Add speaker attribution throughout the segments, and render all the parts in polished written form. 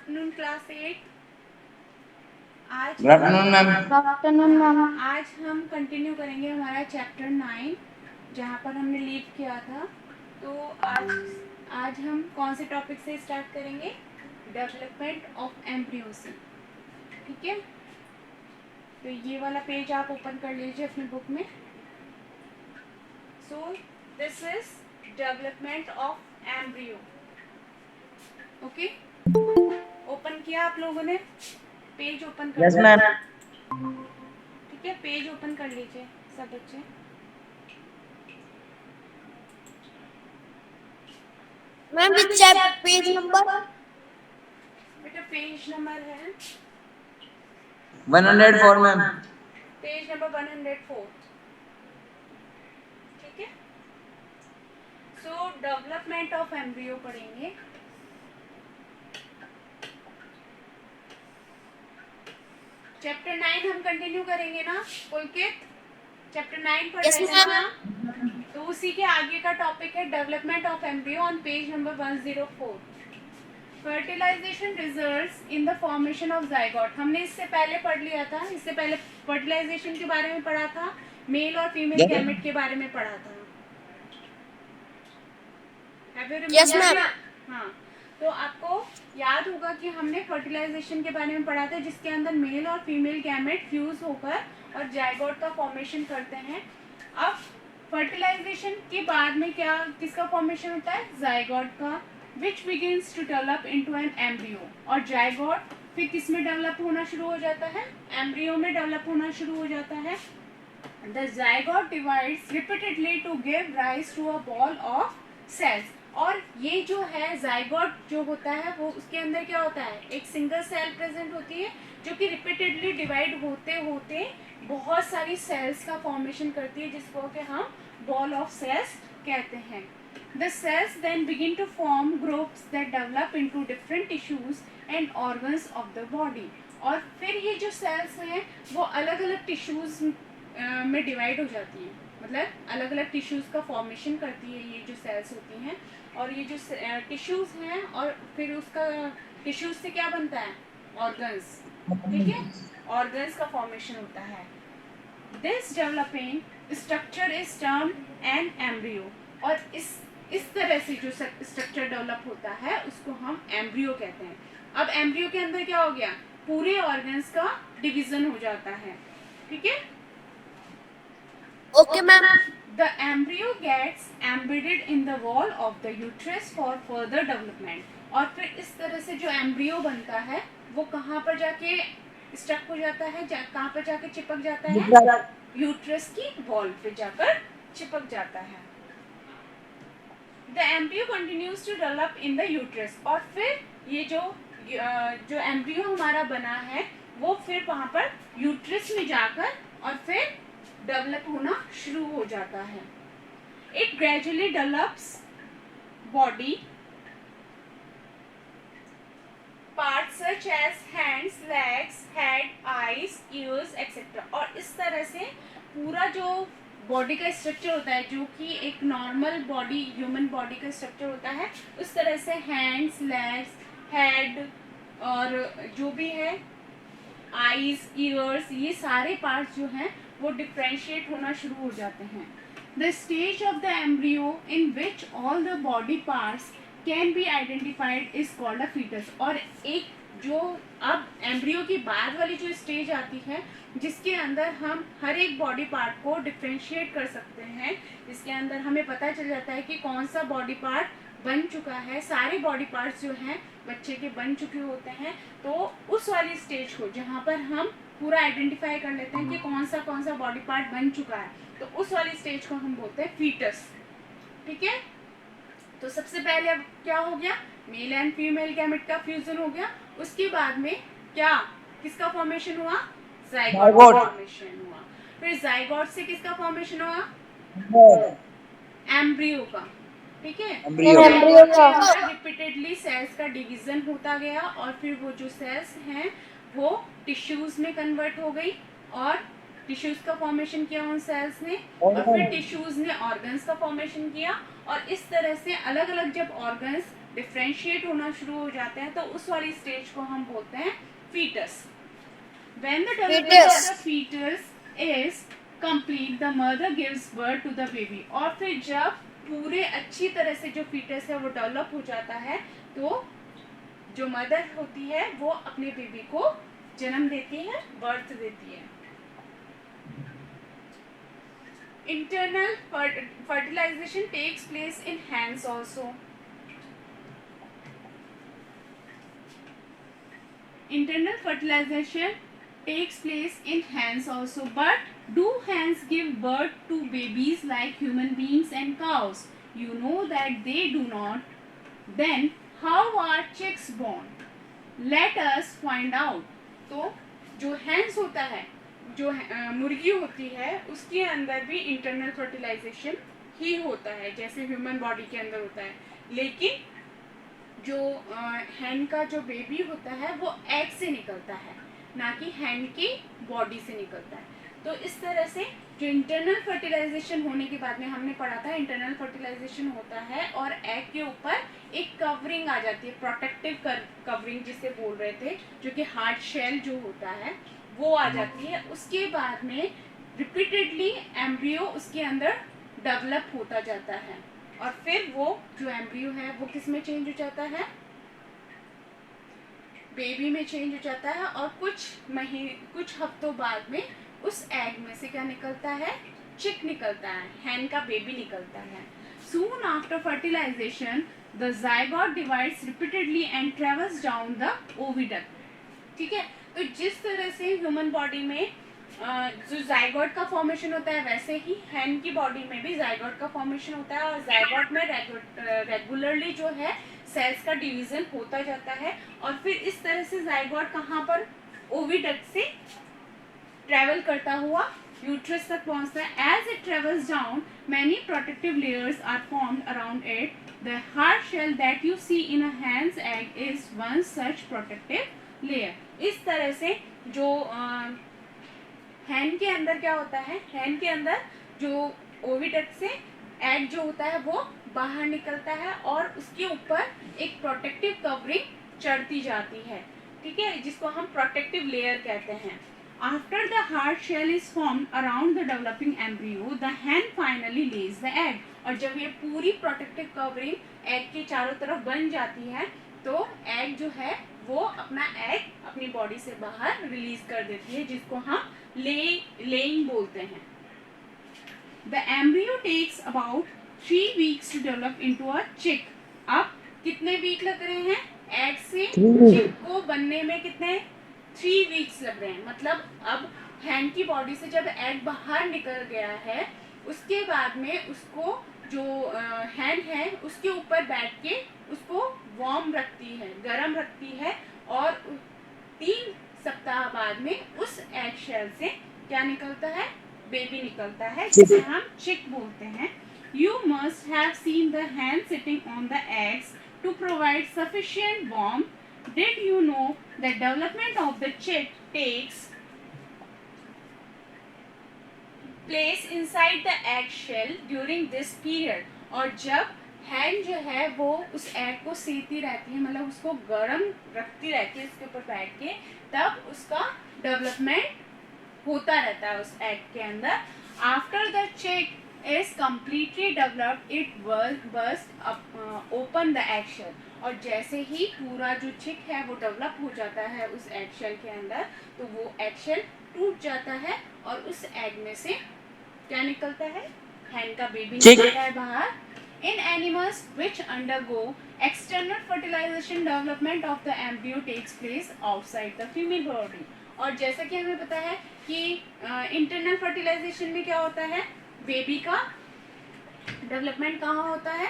Speaker 1: Afternoon class 8। आज
Speaker 2: good afternoon ma'am.
Speaker 3: Afternoon ma'am.
Speaker 1: आज हम कंटिन्यू करेंगे हमारा चैप्टर 9 जहाँ पर हमने लीव किया था। तो आज हम कौन से टॉपिक से स्टार्ट करेंगे? डेवलपमेंट ऑफ एम्ब्रियो से। ठीक है, तो ये वाला पेज आप ओपन कर लीजिए अपनी बुक में। So this is development of embryo. Okay, open किया आप लोगों ने? पेज ओपन कर
Speaker 2: यस मैम।
Speaker 1: ठीक है, पेज ओपन कर लीजिए सब बच्चे।
Speaker 3: Ma'am which page number?
Speaker 1: बेटा पेज नंबर है
Speaker 2: 104 मैम।
Speaker 1: Page number 104। ठीक है, सो डेवलपमेंट ऑफ एम्ब्रियो पढ़ेंगे। चैप्टर 9 हम कंटिन्यू करेंगे ना पुलकित? चैप्टर 9 पढ़
Speaker 3: Yes,
Speaker 1: रहे थे
Speaker 3: ma'am.
Speaker 1: ना? तो उसी के आगे का टॉपिक है development of embryo on page number 104। Fertilisation results in the formation of zygote. हमने इससे पहले पढ़ लिया था, इससे पहले फर्टिलाइजेशन के बारे में पढ़ा था, मेल और फीमेल गैमेट के बारे में पढ़ा था।
Speaker 3: Yes, ma'am.
Speaker 1: हाँ, तो आपको याद होगा कि हमने फर्टिलाइजेशन के बारे में पढ़ा था जिसके अंदर मेल और फीमेल गैमेट फ्यूज होकर और जाइगोट का फॉर्मेशन करते हैं। अब फर्टिलाइजेशन के बाद में क्या किसका फॉर्मेशन होता है? जाइगोट का, which begins to develop into an embryo. और जाइगोट फिर किस में डेवलप होना शुरू हो जाता है? एम्ब्रियो में डेवलप होना शुरू हो जाता है। The zygote divides repeatedly to give rise to a ball of cells। और ये जो है जाइगोट जो होता है वो उसके अंदर क्या होता है? एक सिंगल सेल प्रेजेंट होती है जो कि रिपीटेडली डिवाइड होते होते बहुत सारी सेल्स का फॉर्मेशन करती है जिसको कि हम बॉल ऑफ सेल्स कहते हैं। The cells then begin to form groups that develop into different tissues and organs of the body। और फिर ये जो सेल्स हैं वो अलग अलग टिश्यूज में डिवाइड हो जाती हैं, मतलब अलग अलग टिश्यूज का फॉर्मेशन करती है ये जो सेल्स होती हैं। और ये जो टिश्यूज हैं और फिर उसका टिश्यूज से क्या बनता है? ऑर्गन्स। ठीक है, ऑर्गन्स का फॉर्मेशन होता है। This developing structure is termed N embryo. और इस तरह से जो स्ट्रक्चर डेवलप होता है उसको हम एम्ब्रियो कहते हैं। अब एम्ब्रियो के अंदर क्या हो गया? पूरे ऑर्गन्स का डिवीजन हो जाता है। ठीक है,
Speaker 3: Okay, ma'am.
Speaker 1: The embryo gets embedded in the wall of the uterus for further development। और फिर इस तरह से जो एम्ब्रियो बनता है वो कहाँ पर जाके स्टक हो जाता है? कहाँ पर जाके चिपक जाता है? यूट्रस की वॉल पे जाकर चिपक जाता है। The embryo continues to develop in the uterus। और फिर ये जो एम्ब्रियो हमारा बना है वो फिर वहाँ पर यूट्रस में जाकर और फिर डेवलप होना शुरू हो जाता है। It gradually develops body parts such as hands, legs, head, eyes, ears etcetera. और इस तरह से पूरा जो बॉडी का स्ट्रक्चर होता है जो कि एक नॉर्मल बॉडी ह्यूमन बॉडी का स्ट्रक्चर होता है उस तरह से हैंड्स, लेग्स, हेड और जो भी है आईज, ईयर्स, ये सारे पार्ट्स जो हैं वो डिफ्रेंशिएट होना शुरू हो जाते हैं। The stage of the embryo in which all the body parts can be identified is called a foetus. और एक जो अब एम्ब्रियो की बाद वाली जो स्टेज आती है जिसके अंदर हम हर एक बॉडी पार्ट को डिफ्रेंशिएट कर सकते हैं, जिसके अंदर हमें पता चल जाता है कि कौन सा बॉडी पार्ट बन चुका है। सारे बॉडी पार्ट्स जो हैं बच्चे के बन चुके होते हैं। तो उस वाली स्टेज को जहाँ पर हम पूरा आइडेंटिफाई कर लेते हैं कि कौन सा बॉडी पार्ट बन चुका है, तो उस वाली स्टेज को हम बोलते हैं फीटस। ठीक है, तो सबसे पहले अब क्या हो गया? मेल एंड फीमेल गैमेट का फ्यूजन हो गया। उसके बाद में क्या किसका फॉर्मेशन हुआ? जाइगोट फॉर्मेशन हुआ। फिर जाइगोट से किसका फॉर्मेशन हुआ? एम्ब्रियो का। ठीक है,
Speaker 3: एम्ब्रियो का।
Speaker 1: रिपीटेडली सेल्स का डिवीजन होता गया और फिर वो जो सेल्स हैं वो टिश्यूज में कन्वर्ट हो गई और टिश्यूज का फॉर्मेशन किया उन सेल्स ने और फिर टिश्यूज ने ऑर्गन्स का फॉर्मेशन किया। और इस तरह से अलग अलग जब ऑर्गन्स डिफ्रेंशिएट होना शुरू हो जाते हैं, तो उस वाली स्टेज को हम बोलते हैं foetus. When the development of the fetus is complete, the mother gives birth to the baby. और फिर जब पूरे अच्छी तरह से जो फीटस है वो डेवलप हो जाता है, तो जो मदर होती है वो अपने बेबी को जन्म देती है, बर्थ देती है. Internal fertilization takes place in hens also. Internal fertilization takes place in hens also, but do hens give birth to babies like human beings and cows? You know that they do not. Then how are chicks born? Let us find out. तो जो hens होता है, जो मुर्गी होती है, उसके अंदर भी इंटरनल फर्टिलाइजेशन ही होता है जैसे ह्यूमन बॉडी के अंदर होता है, लेकिन जो हैन का जो बेबी होता है वो एग से निकलता है, ना कि हैन की बॉडी से निकलता है. तो इस तरह से जो इंटरनल फर्टिलाइजेशन होने के बाद में हमने पढ़ा था, इंटरनल फर्टिलाइजेशन होता है और एग के ऊपर एक कवरिंग आ जाती है, प्रोटेक्टिव कवरिंग जिसे बोल रहे थे, जो कि हार्ड शेल जो होता है वो आ जाती है. उसके बाद में रिपीटेडली एम्ब्रियो उसके अंदर डेवलप होता जाता है और फिर वो जो एम्ब्रियो है वो किस में चेंज हो जाता है, बेबी में चेंज हो जाता है. और कुछ हफ्तों बाद में उस एग में से क्या निकलता है, चिक निकलता है, हैन का बेबी निकलता है. Soon after fertilization, the zygote divides repeatedly and travels down the oviduct. ठीक है, तो जिस तरह से ह्यूमन बॉडी में जो जाइगोट का फॉर्मेशन होता है, वैसे ही हैन की बॉडी में भी जाइगोट का फॉर्मेशन होता है और जाइगोट में रेगुलरली जो है सेल्स का डिवीजन होता जाता है. और फिर इस तरह से जाइगोट कहाँ पर, ओविडक्ट से ट्रेवल करता हुआ यूट्रस तक पहुंचता है. As it travels down, many protective layers are formed around it. The hard shell that you see in a hen's egg is one such protective layer. इस तरह से जो हैन के अंदर क्या होता है, हैन के अंदर जो ओविडक्ट से एग जो होता है वो बाहर निकलता है और उसके ऊपर एक प्रोटेक्टिव कवरिंग चढ़ती जाती है. ठीक है, जिसको हम प्रोटेक्टिव लेयर कहते हैं. After the hard shell is formed around the developing embryo, the hen finally lays the egg. और जब ये पूरी प्रोटेक्टिव कवरिंग एग के चारों तरफ बन जाती है, तो एग जो है वो अपना एग अपनी बॉडी से बाहर रिलीज कर देती है, जिसको हम लेइंग बोलते हैं. The embryo takes about 3 weeks to develop into a chick. अब कितने वीक लग रहे हैं एग से चिक को बनने में? कितने? 3 वीक्स लग रहे हैं. मतलब अब हैन की बॉडी से जब एग बाहर निकल गया है, उसके बाद में उसको जो हैन है उसके ऊपर बैठ के उसको वार्म रखती है, गर्म रखती है, और 3 सप्ताह बाद में उस एग शेल से क्या निकलता है, बेबी निकलता है, जिसे हम चिक बोलते हैं. You must have seen the hen sitting on the eggs to provide sufficient warmth. Did you know that development of the chick takes place inside the egg shell during this period? और जब हैन जो है वो उस egg को सेती रहती है, मतलब उसको गर्म रखती रहती है उसके ऊपर बैठ के, तब उसका डेवलपमेंट होता रहता है उस एग के अंदर. आफ्टर द चिक is completely developed, it burst open the eggshell. और जैसे ही पूरा जो चिक है वो डेवलप हो जाता है उस एगशेल के अंदर, तो वो एगशेल टूट जाता है और उस एग में से क्या निकलता है, हैन का बेबी निकलता है बाहर. In animals which undergo external fertilization, development of the embryo takes place outside the female body. और जैसा कि हमें पता है कि इंटरनल फर्टिलाइजेशन में क्या होता है, बेबी का डेवलपमेंट कहाँ होता है,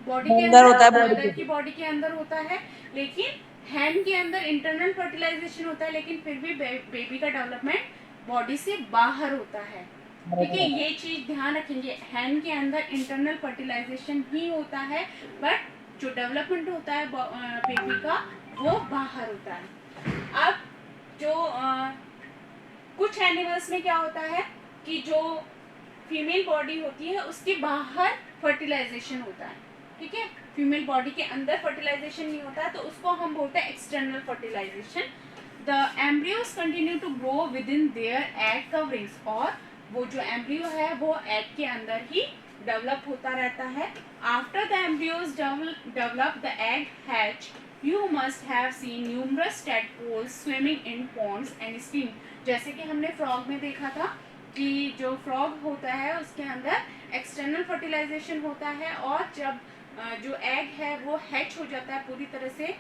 Speaker 1: बॉडी के अंदर होता है, मदर की बॉडी के अंदर होता है. लेकिन हैन के अंदर इंटरनल फर्टिलाइजेशन होता है, लेकिन फिर भी बेबी का डेवलपमेंट बॉडी से बाहर होता है. ठीक है, ये चीज ध्यान रखेंगे. हैन के अंदर इंटरनल फर्टिलाइजेशन ही होता है, बट जो डेवलपमेंट होता है बेबी का वो बाहर होता है. अब जो कुछ एनिमल्स में क्या होता है कि जो फीमेल बॉडी होती है उसके बाहर फर्टिलाइजेशन होता है, ठीक है, फीमेल बॉडी के अंदर फर्टिलाइजेशन नहीं होता है तो उसको हम बोलते हैं external fertilization. The embryos continue to grow within their egg coverings, और वो जो एम्ब्रियो है वो एग के अंदर ही डेवलप होता रहता है। After the embryos develop the egg hatch, you must have seen numerous tadpoles swimming in ponds and stream. जैसे कि हमने फ्रॉग में देखा था कि जो फ्रॉग होता है उसके अंदर एक्सटर्नल फर्टिलाइजेशन होता है, और जब जो एग है वो हैच हो जाता है, पूरी तरह से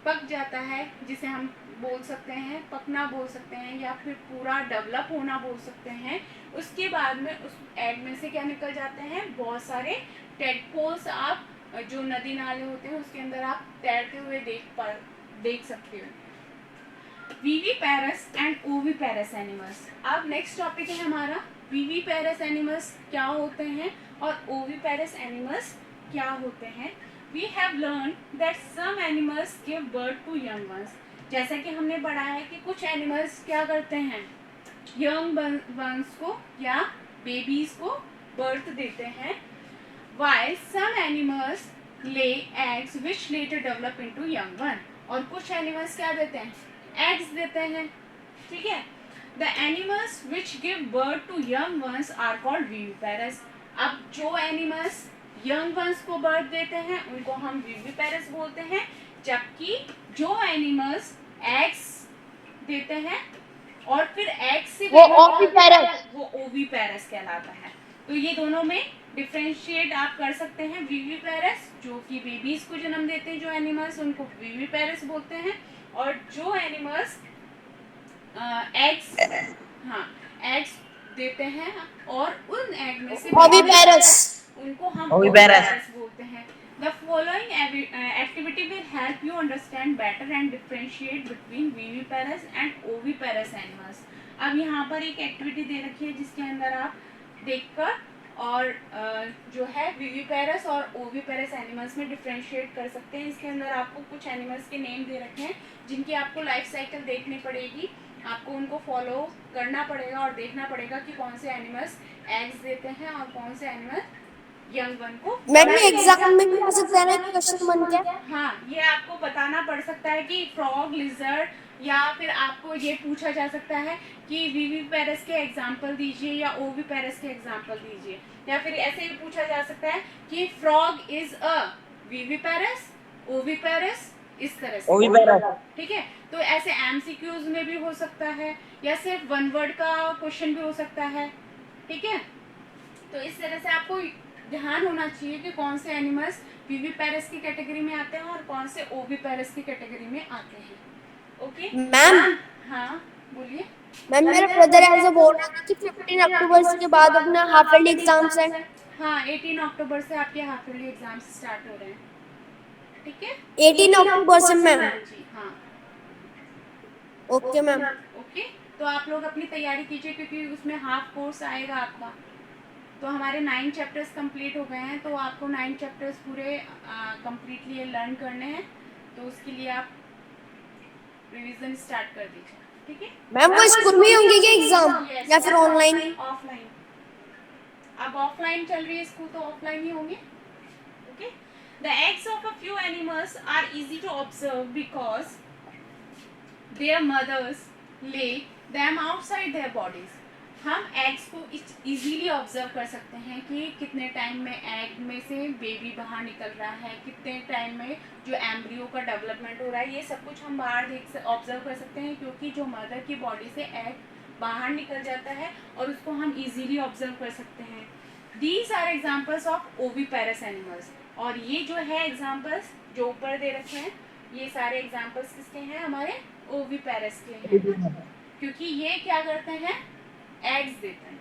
Speaker 1: पक जाता है, जिसे हम बोल सकते हैं पकना बोल सकते हैं, या फिर पूरा डेवलप होना बोल सकते हैं। उसके बाद में उस एग में से क्या निकल जाते हैं, बहुत सारे टेडपोल्स। आप जो नदी नाले होते हैं उसके अंदर आप तैरते हुए देख सकते हो। Viviparous and oviparous animals. अब नेक्स्ट टॉपिक है हमारा विविपेरस एनिमल्स क्या होते हैं और ओविपेरस एनिमल्स क्या होते हैं। We have learned that some animals give birth to young ones। जैसा कि हमने पढ़ा है कि कुछ एनिमल्स क्या करते हैं, यंग वंस को या बेबीज को बर्थ देते हैं। While some animals lay eggs which later develop into young one। और कुछ एनिमल्स क्या देते हैं, एग्स देते हैं, ठीक है। The animals which give birth to young ones are called viviparous। अब जो एनिमल्स यंग वंस को बर्थ देते हैं उनको हम विविपेरस बोलते हैं, जबकि जो एनिमल्स एग्स देते हैं और फिर एग्स से
Speaker 3: वो ओविपेरस,
Speaker 1: वो ओविपेरस कहलाता है। तो ये दोनों में डिफरेंशिएट आप कर सकते हैं। विविपेरस जो कि बेबीज को जन्म देते हैं जो एनिमल्स, उनको विविपेरस बोलते हैं, और जो एनिमल्स एग्स एग्स देते हैं और उन एग में से
Speaker 3: ओविपेरस,
Speaker 1: उनको हम
Speaker 2: ओविपेरस
Speaker 1: बोलते हैं। The following activity will help you understand better and differentiate between viviparous and oviparous animals। अब यहाँ पर एक एक्टिविटी दे रखी है जिसके अंदर आप देखकर और जो है विविपेरस और ओविपेरस एनिमल्स में डिफरेंशिएट कर सकते हैं। इसके अंदर आपको कुछ एनिमल्स के नेम दे रखे हैं जिनकी आपको लाइफ साइकिल देखनी पड़ेगी, आपको उनको फॉलो करना पड़ेगा और देखना पड़ेगा कि कौन से एनिमल्स एग्स देते हैं और कौन से एनिमल्स यंग वन को।
Speaker 3: मैम एग्जाम में भी आ सकता है ना क्वेश्चन बन के।
Speaker 1: हाँ, ये आपको बताना पड़ सकता है कि फ्रॉग, लिजर्ड, या फिर आपको ये पूछा जा सकता है कि विविपेरस के एग्जाम्पल दीजिए या ओविपेरस के एग्जाम्पल दीजिए, या फिर ऐसे भी पूछा जा सकता है कि frog is a viviparous, oviparous, इस तरह से,
Speaker 2: ओविपेरस,
Speaker 1: ठीक है। तो ऐसे एमसीक्यूज में भी हो सकता है या सिर्फ वन वर्ड का क्वेश्चन भी हो सकता है, ठीक है। तो इस तरह से आपको ध्यान होना चाहिए कि कौन से एनिमल्स विविपेरस की कैटेगरी में आते हैं और कौन से ओविपेरस की कैटेगरी में आते हैं। ओके
Speaker 3: मैम,
Speaker 1: हाँ बोलिए।
Speaker 3: मैम मेरे ब्रदर ऐसा बोल रहा था कि 15 अक्टूबर के बाद अपना हाफ ईयरली एग्जाम्स है।
Speaker 1: हाँ, 18 अक्टूबर से आपके हाफ ईयरली एग्जाम्स स्टार्ट हो रहे हैं, ठीक है।
Speaker 3: 18 अक्टूबर से मैम।
Speaker 1: जी हाँ,
Speaker 3: ओके मैम।
Speaker 1: ओके, तो आप लोग अपनी तैयारी कीजिए क्योंकि उसमें हाफ कोर्स आएगा आपका। तो हमारे 9 चैप्टर्स कंप्लीट हो गए हैं, तो आपको 9 चैप्टर्स पूरे कंप्लीटली लर्न करने हैं, तो उसके लिए आप रिवीजन स्टार्ट कर दीजिए, ठीक है।
Speaker 3: मैम वो स्कूल में होंगे क्या एग्जाम या फिर ऑनलाइन?
Speaker 1: ऑफलाइन। अब ऑफलाइन चल रही है स्कूल, तो ऑफलाइन ही होंगे, okay. The eggs of a few animals are easy to observe because their mothers lay them outside their bodies. हम एग्स को इजीली ऑब्जर्व कर सकते हैं कि कितने टाइम में एग में से बेबी बाहर निकल रहा है, कितने टाइम में जो एम्ब्रियो का डेवलपमेंट हो रहा है, ये सब कुछ हम बाहर ऑब्जर्व कर सकते हैं क्योंकि जो मदर की बॉडी से एग बाहर निकल जाता है और उसको हम इजीली ऑब्जर्व कर सकते हैं। These are examples of oviparous animals. और ये जो है एग्जाम्पल्स जो ऊपर दे रखे हैं, ये सारे एग्जाम्पल्स किसके हैं, हमारे ओविपेरस के हैं, क्योंकि ये क्या करते हैं, एग्स देते हैं।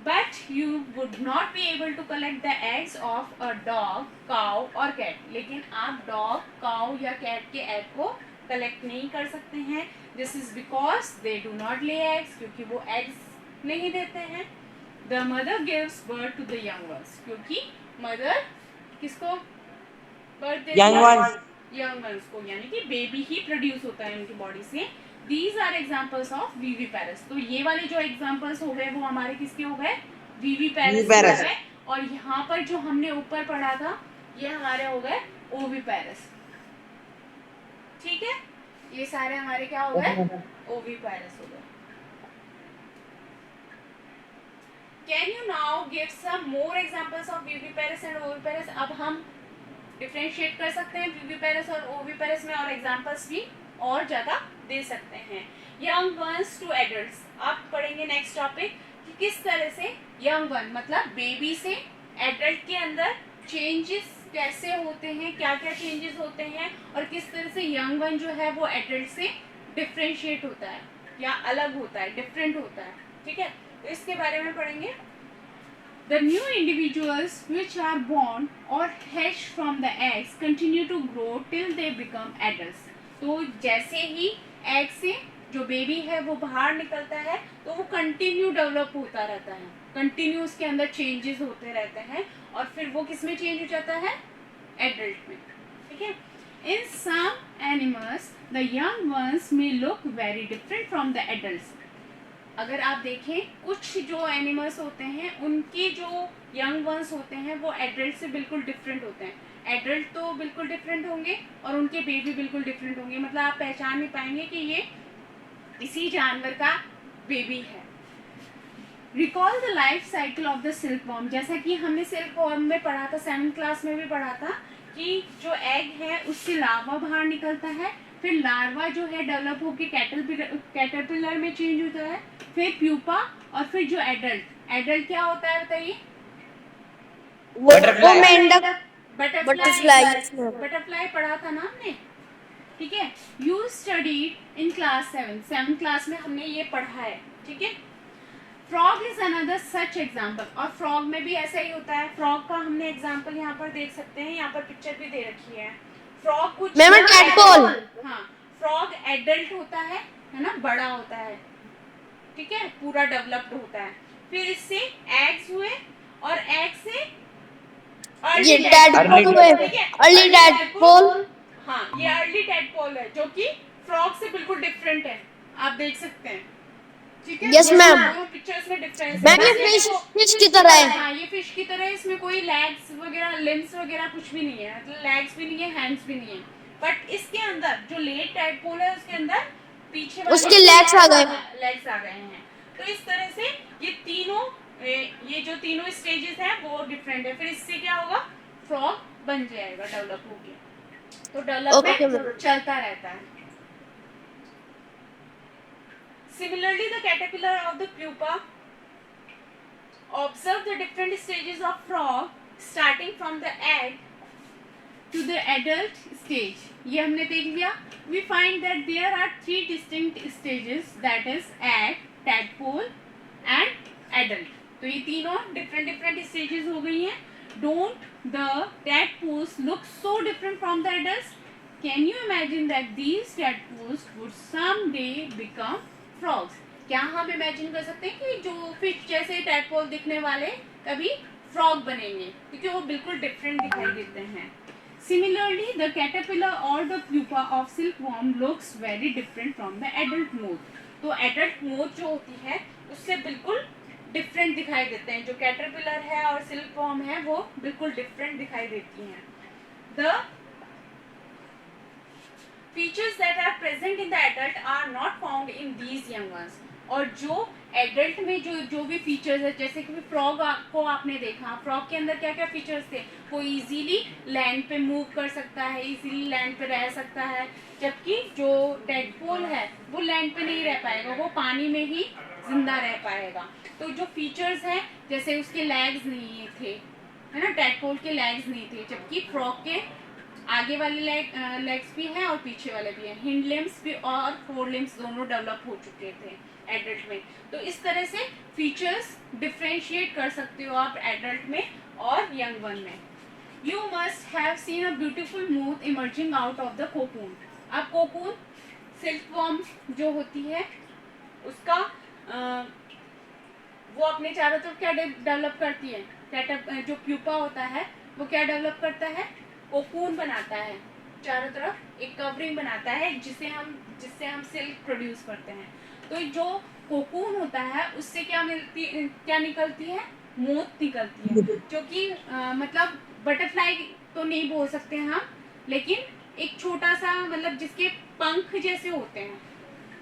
Speaker 1: But you would not be able to collect the eggs of a dog, cow और cat। लेकिन आप डॉग, काउ या कैट के एग को कलेक्ट नहीं कर सकते हैं। This is because they do not lay eggs, क्योंकि वो एग्स नहीं देते हैं। The mother gives birth to the young ones, क्योंकि मदर किसको बर्थ देती है, यंग वंस को, यानी कि बेबी ही प्रोड्यूस होता है उनकी बॉडी से। These are examples of viviparous। तो ये वाले जो एग्जाम्पल्स हो गए वो हमारे किसके हो गए, विविपेरस हो गए। और यहाँ पर जो हमने ऊपर पढ़ा था ये हमारे हो गए ओविपेरस। ठीक है, ये सारे हमारे क्या हो गए, ओविपेरस हो गए। Can you now give some more examples of viviparous and oviparous? अब हम डिफरेंशिएट कर सकते हैं विविपेरस और ओविपेरस में, और एग्जांपल्स भी और ज्यादा दे सकते हैं। यंग वंस टू एडल्ट्स, आप पढ़ेंगे नेक्स्ट टॉपिक कि किस तरह से यंग वन मतलब बेबी से एडल्ट के अंदर चेंजेस कैसे होते हैं, क्या क्या चेंजेस होते हैं, और किस तरह से यंग वन जो है वो एडल्ट से डिफरेंशिएट होता है या अलग होता है, डिफरेंट होता है। ठीक है, तो इसके बारे में पढ़ेंगे। The new individuals which are born or hatched from the eggs continue to grow till they become adults. तो जैसे ही एग से जो बेबी है वो बाहर निकलता है तो वो कंटिन्यू डेवलप होता रहता है, कंटिन्यू उसके अंदर चेंजेस होते रहते हैं, और फिर वो किस में चेंज हो जाता है, एडल्ट में। ठीक है, in some animals the young ones may look very different from the adults. अगर आप देखें कुछ जो एनिमल्स होते हैं उनके जो यंग वंस होते हैं वो एडल्ट से बिल्कुल डिफरेंट होते हैं। एडल्ट तो बिल्कुल डिफरेंट होंगे और उनके बेबी बिल्कुल डिफरेंट होंगे, मतलब आप पहचान नहीं पाएंगे कि ये इसी जानवर का बेबी है। Recall the life cycle of the silk worm, जैसा कि हमने सिल्क वॉर्म में पढ़ा था, 7th क्लास में भी पढ़ा था कि जो एग है उससे लार्वा बाहर निकलता है, फिर लार्वा जो है डेवलप होकर कैटरपिलर में चेंज होता है, फिर प्यूपा, और फिर जो एडल्ट क्या होता है बताइए, बटरफ्लाई पढ़ा था ना हमने। ठीक है, you studied in class 7th class में हमने ये पढ़ा है। ठीक है, frog is another such example, और फ्रॉग में भी ऐसा ही होता है। फ्रॉग का हमने एग्जाम्पल यहाँ पर देख सकते हैं, यहाँ पर पिक्चर भी दे रखी है। फ्रॉग कुछ हाँ, फ्रॉग एडल्ट होता है ना, बड़ा होता है, ठीक है, पूरा डेवलप्ड होता है, फिर इससे एग्स हुए और एग से अर्ली टैडपोल, हाँ ये अर्ली टैडपोल है जो कि फ्रॉग से बिल्कुल डिफरेंट है, आप देख सकते हैं। ठीक है,
Speaker 3: यस मैम,
Speaker 1: पिक्चर्स में डिफरेंस
Speaker 3: मैम ये फिश की तरह है।
Speaker 1: हाँ ये फिश की तरह है, इसमें कोई लेग्स वगैरह, लिम्स वगैरह कुछ भी नहीं है, मतलब लेग्स भी नहीं है, हैंड्स भी नहीं है, बट इसके अंदर जो लेट टैडपोल है उसके अंदर पीछे
Speaker 3: उसके लेग्स आ गए
Speaker 1: हैं। तो इस तरह से ये तीनों, ये जो तीनों स्टेजेस हैं वो डिफरेंट है, फिर इससे क्या होगा, फ्रॉग बन जाएगा डेवलप होके, तो डेवलपमेंट चलता रहता है। Similarly, the caterpillar of the pupa observe the different stages of frog starting from the egg to the adult stage. ये हमने देख लिया। We find that there are 3 distinct stages, that is egg, tadpole and adult. तो ये तीनों different stages हो गई हैं। Don't the tadpoles look so different from the adults? Can you imagine that these tadpoles would someday become frogs? क्या हम imagine कर सकते हैं कि जो फिश जैसे टैडपोल दिखने वाले कभी फ्रॉग बनेंगे, क्योंकि वो बिल्कुल डिफरेंट दिखाई देते हैं। सिमिलरली द कैटरपिलर और the pupa of silkworm looks very different from the adult moth. तो एडल्ट मोथ जो होती है उससे बिल्कुल डिफरेंट दिखाई देते हैं, जो कैटरपिलर है और सिल्कवॉर्म है वो बिल्कुल डिफरेंट दिखाई देती हैं। The features that are present in the adult are not found in these young ones. और जो एडल्ट में जो भी फीचर्स है, जैसे कि फ्रॉग को आपने देखा, फ्रॉग के अंदर क्या क्या फीचर्स थे, वो इजीली लैंड पे मूव कर सकता है, इजीली लैंड पे रह सकता है, जबकि जो टैडपोल है वो लैंड पे नहीं रह पाएगा, वो पानी में ही जिंदा रह पाएगा। तो जो फीचर्स हैं, जैसे उसके लेग्स नहीं थे, है ना, टैडपोल के लेग्स नहीं थे, जबकि फ्रॉग के आगे वाले लेग्स भी हैं और पीछे वाले भी हैं, हिंड लिम्स भी और फोर लिम्स दोनों डेवलप हो चुके थे एडल्ट में। तो इस तरह से फीचर्स डिफरेंशिएट कर सकते हो आप एडल्ट में और यंग वन में। You must have seen a beautiful moth emerging out of the cocoon. अब कोकून सिल्कवॉर्म जो होती है उसका वो अपने चारों तरफ क्या डेवलप करती है, जो प्यूपा होता है वो क्या डेवलप करता है, कोकून बनाता है, चारों तरफ एक कवरिंग बनाता है जिससे हम सिल्क प्रोड्यूस करते हैं। तो जो कोकून होता है उससे क्या निकलती है, मोथ निकलती है, जो कि मतलब बटरफ्लाई तो नहीं बोल सकते हम, लेकिन एक छोटा सा मतलब जिसके पंख जैसे होते हैं,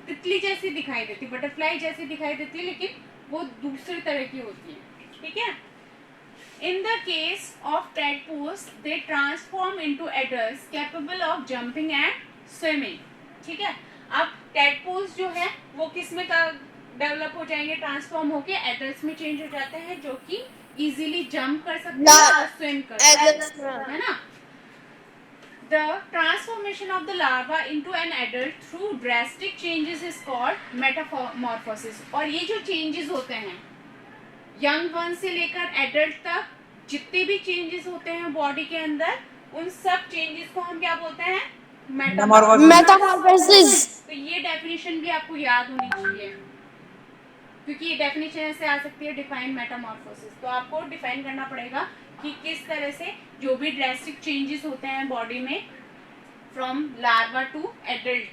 Speaker 1: तितली जैसी दिखाई देती, बटरफ्लाई जैसी दिखाई देती है, लेकिन वो दूसरी तरह की होती है, ठीक है। In the case of tadpoles, they transform into adults capable of jumping and swimming. ठीक है, अब tadpoles जो है वो किस में का डेवलप हो जाएंगे, ट्रांसफॉर्म होके एडल्ट्स में चेंज हो जाते हैं, जो कि इजीली जंप कर सकते हैं और स्विम कर सकते हैं, है ना। The transformation of the larva into an adult through drastic changes is called metamorphosis. और ये जो changes होते हैं यंग वन से लेकर एडल्ट तक, जितने भी चेंजेस होते हैं बॉडी के अंदर, उन सब चेंजेस को हम क्या बोलते हैं,
Speaker 3: मेटामॉर्फोसिस।
Speaker 1: तो ये डेफिनेशन भी आपको याद होनी चाहिए, क्योंकि ये डेफिनेशन ऐसे आ सकती है, डिफाइन मेटामॉर्फोसिस। तो आपको डिफाइन करना पड़ेगा कि किस तरह से जो भी ड्रेस्टिक चेंजेस होते हैं बॉडी में फ्रॉम लार्वा टू एडल्ट,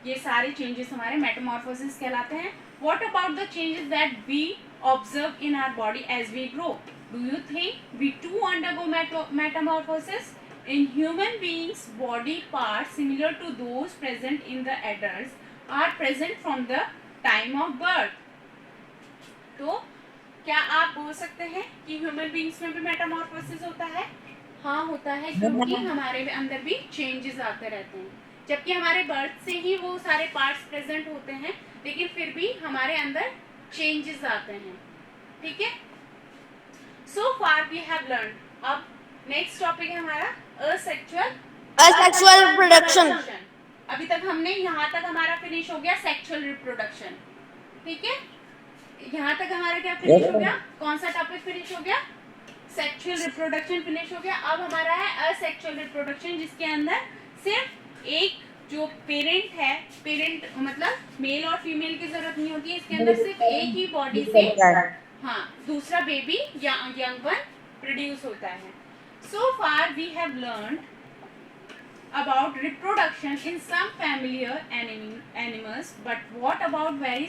Speaker 1: ये सारे चेंजेस हमारे मेटामॉर्फोसिस कहलाते हैं। What about the changes that we observe in our body as we grow? Do you think we too undergo metamorphosis? In human beings, body parts similar to those present in the adults are present from the time of birth. तो क्या आप बोल सकते हैं कि human beings में भी Metamorphosis होता है? हाँ होता है, क्योंकि हमारे अंदर भी चेंजेस आते रहते हैं, जबकि हमारे बर्थ से ही वो सारे पार्ट्स प्रेजेंट होते हैं, लेकिन फिर भी हमारे अंदर चेंजेस आते हैं, ठीक है। So far we have learn. अब नेक्स्ट टॉपिक है हमारा
Speaker 3: असेक्सुअल रिप्रोडक्शन।
Speaker 1: अभी तक हमने यहाँ तक हमारा फिनिश हो गया सेक्सुअल रिप्रोडक्शन, ठीक है। यहाँ तक हमारा क्या फिनिश हो गया, कौन सा टॉपिक फिनिश हो गया, सेक्सुअल रिप्रोडक्शन फिनिश हो गया। अब हमारा है असेक्सुअल रिप्रोडक्शन, जिसके अंदर सिर्फ एक जो पेरेंट है, पेरेंट मतलब मेल और फीमेल की जरूरत नहीं होती है, इसके अंदर सिर्फ एक ही बॉडी से हाँ दूसरा बेबी या यंग वन प्रोड्यूस होता है। So far we have learn about reproduction in some familiar animals, but what about very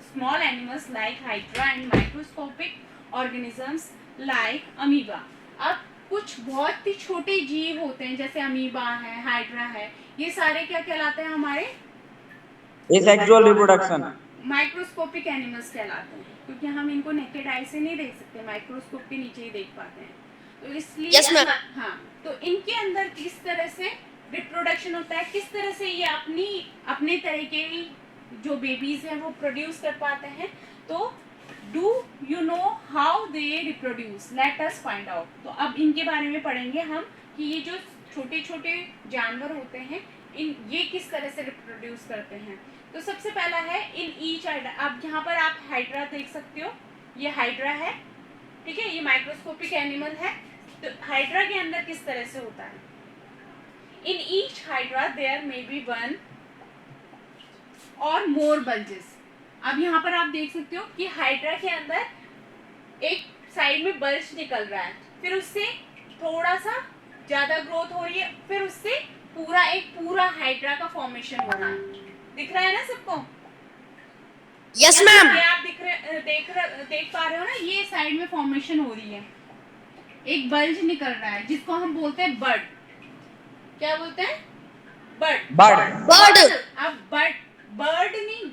Speaker 1: small animals like hydra and microscopic organisms like amoeba? अब कुछ बहुत ही छोटे जीव होते हैं, जैसे अमीबा है, हाइड्रा है, ये सारे क्या कहलाते हैं हमारे,
Speaker 2: एसेक्सुअल रिप्रोडक्शन,
Speaker 1: माइक्रोस्कोपिक एनिमल्स कहलाते हैं, क्योंकि हम इनको नेकेड आई से नहीं देख सकते, माइक्रोस्कोप के नीचे ही देख पाते हैं, तो इसलिए हाँ, तो इनके अंदर किस तरह से रिप्रोडक्शन होता है, किस तरह से ये अपने तरह के जो बेबीज हैं वो प्रोड्यूस कर पाते हैं। तो do you know how they reproduce, let us find out. तो अब इनके बारे में पढ़ेंगे हम कि ये जो छोटे छोटे जानवर होते हैं ये किस तरह से रिप्रोड्यूस करते हैं। तो सबसे पहला है इन ईच हाइड्रा। अब यहाँ पर आप हाइड्रा देख सकते हो, ये हाइड्रा है, ठीक है, ये माइक्रोस्कोपिक एनिमल है। तो हाइड्रा के अंदर किस तरह से होता है, in each hydra there may be one or more bulges. अब यहाँ पर आप देख सकते हो कि हाइड्रा के अंदर एक साइड में बल्ज निकल रहा है, फिर उससे थोड़ा सा ज्यादा ग्रोथ हो रही है, फिर उससे पूरा हाइड्रा का फॉर्मेशन हो रहा है। दिख रहा है ना सबको?
Speaker 3: Yes ma'am.
Speaker 1: ये आप देख पा रहे हो ना, ये साइड में फॉर्मेशन हो रही है, एक बल्ज निकल रहा है जिसको हम बोलते हैं बर्ड। क्या बोलते हैं? बर्ड। अब बर्ड नहीं,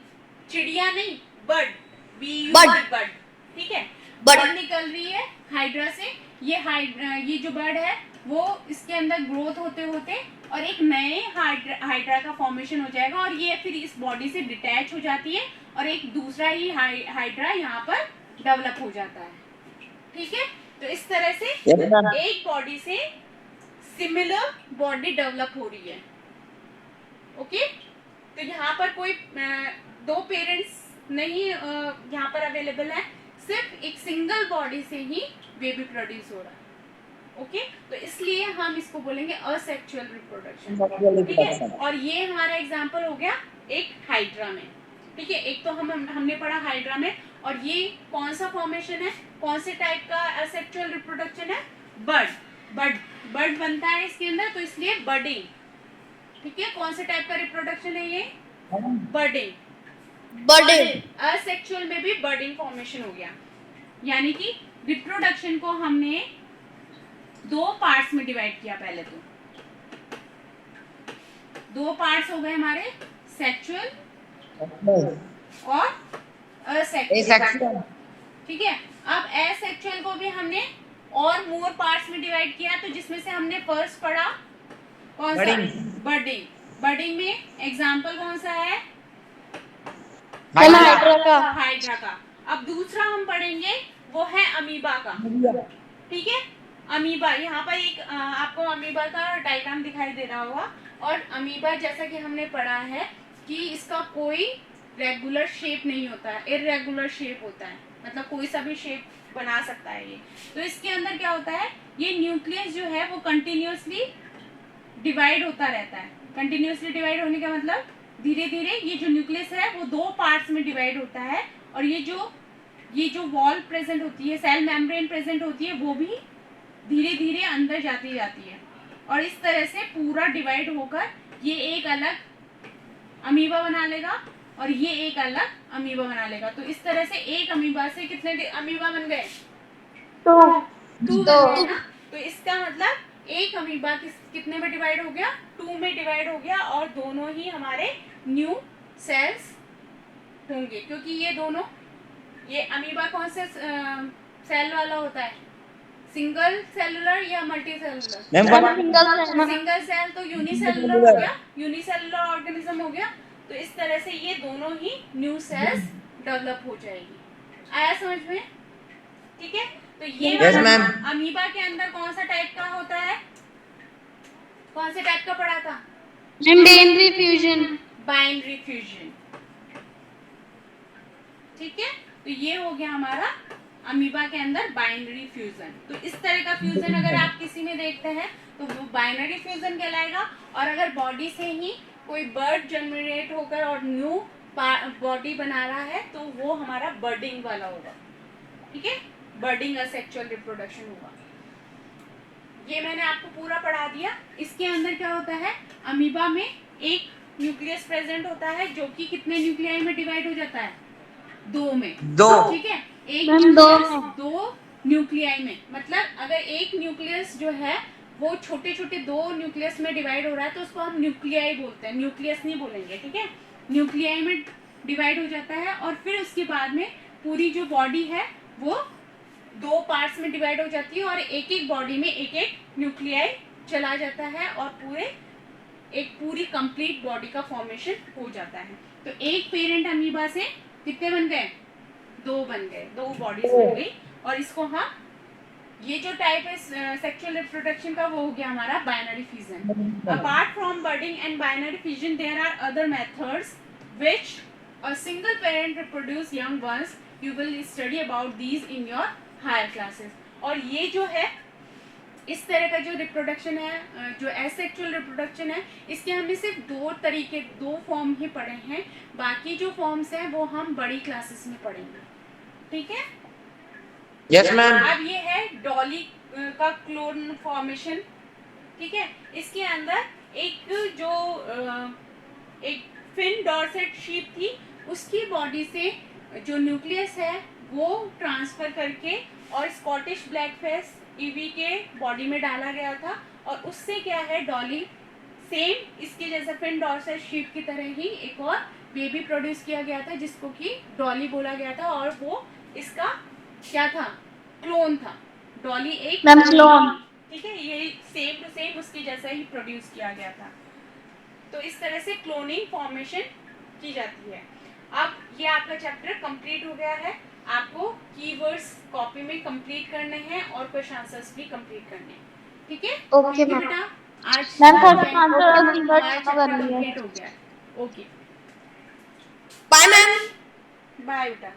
Speaker 1: चिड़िया नहीं, बर्ड, ठीक है। बर्ड निकल रही है हाइड्रा से। ये जो बर्ड है वो इसके अंदर ग्रोथ होते होते और एक नए हाइड्रा का फॉर्मेशन हो जाएगा, और ये फिर इस बॉडी से डिटैच हो जाती है और एक दूसरा ही हाइड्रा यहाँ पर डेवलप हो जाता है, ठीक है। तो इस तरह से एक बॉडी से सिमिलर बॉडी डेवलप हो रही है, ओके। तो यहाँ पर कोई दो पेरेंट्स नहीं यहाँ पर अवेलेबल है, सिर्फ एक सिंगल बॉडी से ही बेबी प्रोड्यूस हो रहा है, ओके। तो इसलिए हम इसको बोलेंगे असेक्सुअल रिप्रोडक्शन, ठीक है। और ये हमारा एग्जांपल हो गया एक हाइड्रा में, ठीक है। एक तो हमने पढ़ा हाइड्रा में, और ये कौन सा फॉर्मेशन है, कौन से टाइप का असेक्सुअल रिप्रोडक्शन है, बर्ड बनता है इसके अंदर, तो इसलिए बर्डिंग, ठीक है। कौन से टाइप का रिप्रोडक्शन है ये, बर्डिंग। असेक्सुअल में भी बर्डिंग फॉर्मेशन हो गया, यानी कि रिप्रोडक्शन को हमने दो पार्ट्स में डिवाइड किया पहले तो। दो पार्ट्स हो गए हमारे, सेक्सुअल और असेक्सुअल। ठीक है, अब एसेक्सुअल को भी हमने और मोर पार्ट्स में डिवाइड किया, तो जिसमें से हमने फर्स्ट पढ़ा कौन सा? बर्डिंग। बर्डिंग में एग्जाम्पल कौन सा है? हाइड्रा का। अब दूसरा हम पढ़ेंगे वो है अमीबा का। ठीक है, अमीबा, यहाँ पर एक आपको अमीबा का डायग्राम दिखाई दे रहा होगा। और अमीबा जैसा कि हमने पढ़ा है कि इसका कोई रेगुलर शेप नहीं होता है, इर्रेगुलर शेप होता है, मतलब कोई सा भी शेप बना सकता है ये। तो इसके अंदर क्या होता है, ये न्यूक्लियस जो है वो कंटिन्यूअसली डिवाइड होता रहता है। कंटिन्यूअसली डिवाइड होने का मतलब धीरे धीरे ये जो न्यूक्लियस है वो दो पार्ट्स में डिवाइड होता है, और ये जो वॉल प्रेजेंट होती है, सेल मेम्ब्रेन प्रेजेंट होती है, वो भी धीरे धीरे अंदर जाती जाती है, और इस तरह से पूरा डिवाइड होकर ये एक अलग अमीबा बना लेगा और ये एक अलग अमीबा बना लेगा। तो इस तरह से एक अमीबा से कितने अमीबा बन गए? टू बन गए ना। तो इसका मतलब एक अमीबा कितने में डिवाइड हो गया? 2 में डिवाइड हो गया, और दोनों ही हमारे न्यू सेल्स होंगे, क्योंकि ये दोनों, ये अमीबा कौन से सेल वाला होता है? सिंगल सेलुलर या मल्टी सेलुलर? सिंगल सेल तो यूनिसेलुलर हो गया, यूनिसेलुलर ऑर्गेनिज्म हो गया। तो इस तरह से ये दोनों ही न्यू सेल्स डेवलप हो जाएगी। आया समझ में? ठीक है, तो ये अमीबा के अंदर कौन सा टाइप का होता है? कौन से टाइप का पढ़ा था?
Speaker 3: Binary fusion.
Speaker 1: Binary fusion. ठीक है, तो ये हो गया हमारा अमीबा के अंदर बाइनरी फ्यूजन। तो इस तरह का फ्यूजन अगर आप किसी में देखते हैं तो वो बाइनरी फ्यूजन कहलाएगा। और अगर बॉडी से ही कोई बर्ड जनरेट होकर और न्यू बॉडी बना रहा है तो वो हमारा बर्डिंग वाला होगा। ठीक है, बर्डिंग असेक्सुअल रिप्रोडक्शन होगा। ये मैंने आपको पूरा पढ़ा दिया। इसके अंदर क्या होता है, अमीबा में एक न्यूक्लियस प्रेजेंट होता है जो कि कितने न्यूक्लियाई में डिवाइड हो जाता है? 2 में। ठीक है, एक न्यूक्लियस 2 न्यूक्लियाई में, मतलब अगर एक न्यूक्लियस जो है वो छोटे छोटे 2 न्यूक्लियस में डिवाइड हो रहा है तो उसको हम न्यूक्लियाई बोलते हैं, न्यूक्लियस नहीं बोलेंगे। ठीक है, न्यूक्लियाई में डिवाइड हो जाता है, और फिर उसके बाद में पूरी जो बॉडी है वो 2 पार्ट्स में डिवाइड हो जाती है, और एक एक बॉडी में एक एक न्यूक्लियाई चला जाता है, और पूरी कंप्लीट बॉडी का फॉर्मेशन हो जाता है। तो एक पेरेंट अमीबा से कितने बन गए? 2 बन गए, 2 बॉडीज बन गई। और इसको हम, ये जो टाइप है सेक्सुअल रिप्रोडक्शन का, वो हो गया हमारा binary fusion. Apart from budding and binary fusion there are other methods which a single parent reproduce young ones. You will study about these in your higher classes. और ये जो है, इस तरह का जो रिप्रोडक्शन है, जो एसेक्सुअल रिप्रोडक्शन है, इसके हमने सिर्फ 2 फॉर्म ही पढ़े हैं। बाकी जो फॉर्म्स हैं वो हम बड़ी क्लासेस में पढ़ेंगे। ठीक है?
Speaker 2: Yes ma'am.
Speaker 1: अब ये है डॉली का क्लोन फॉर्मेशन। ठीक है, इसके अंदर एक फिन डॉर्सेट शीप थी, उसकी बॉडी से जो न्यूक्लियस है वो ट्रांसफर करके और स्कॉटिश ब्लैक फेस ईवी के बॉडी में डाला गया था, और उससे क्या है, डॉली सेम इसके जैसा फिन डॉर्सेट शीप की तरह ही एक और बेबी प्रोड्यूस किया गया था जिसको कि डॉली बोला गया था, और वो इसका क्या था? क्लोन था। डॉली एक क्लोन। ठीक है, ये सेम टू सेम उसके जैसा ही प्रोड्यूस किया गया था। तो इस तरह से क्लोनिंग फॉर्मेशन की जाती है। अब ये आपका चैप्टर कंप्लीट हो गया है। आपको कीवर्ड्स कॉपी में कंप्लीट करने हैं और क्वेश्चन आंसर्स भी कंप्लीट करने हैं। ठीक है?
Speaker 3: Okay ma'am.
Speaker 1: बेटा, आज
Speaker 3: मैम
Speaker 1: कंप्लीट हो गया। Okay,
Speaker 3: bye ma'am.
Speaker 1: बाय बेटा।